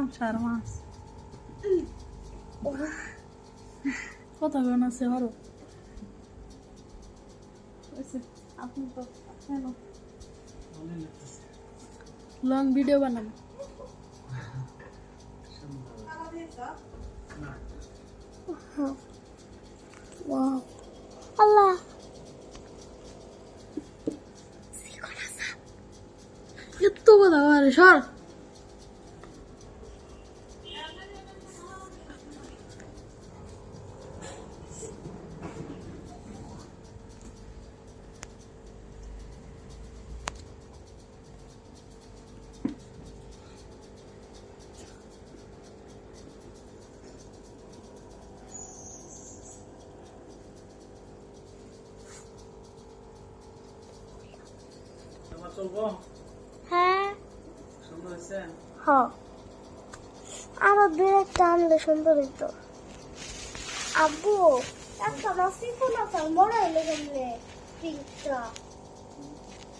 সংসার মাছ কতক্ষণ আছে হরো আপনি তো লং ভিডিও বানাবো আল্লাহ এত কথা আরে সর হ্যাঁ আরো দুই একটা আনলে সুন্দর হইতো আব্বু একটা মাসি কোন আছে মরা হইলো কেমনে পিঙ্কটা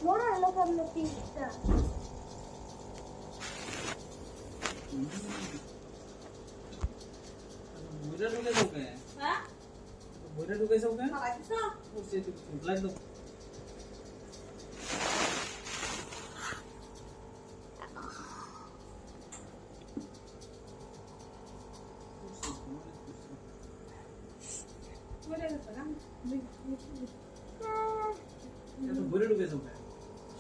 মরা হইলো কেমনে পিঙ্কটা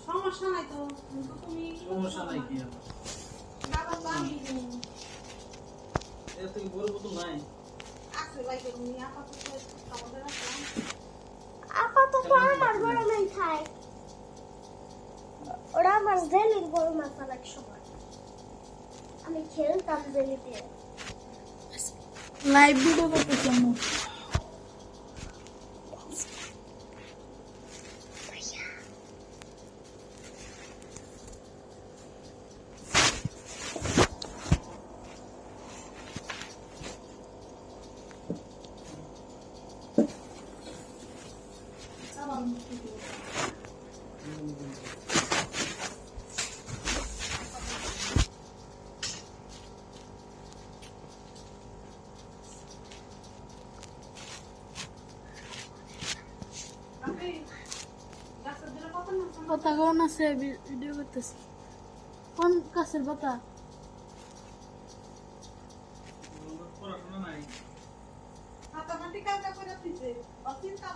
সমস্যা নাই তো তুমি সমস্যা নাই কি আমার বাবা বাড়ি এর থেকে বড় বোতল নাই আছে লাগে তুমি আপাতত আমাদের আছে আপাতত আমার বড় নাই খায় ওরা আমার জেলির বড় মাছ অনেক সময় আমি খেলতাম জেলি দিয়ে লাইভ ভিডিও করতেছি আমি পাতা কোন আছে ভিডিও করতেছি কোন গাছের পাতা পড়াশোনা নাই হাতামাটি কালকা করে দিতে অচিন্তা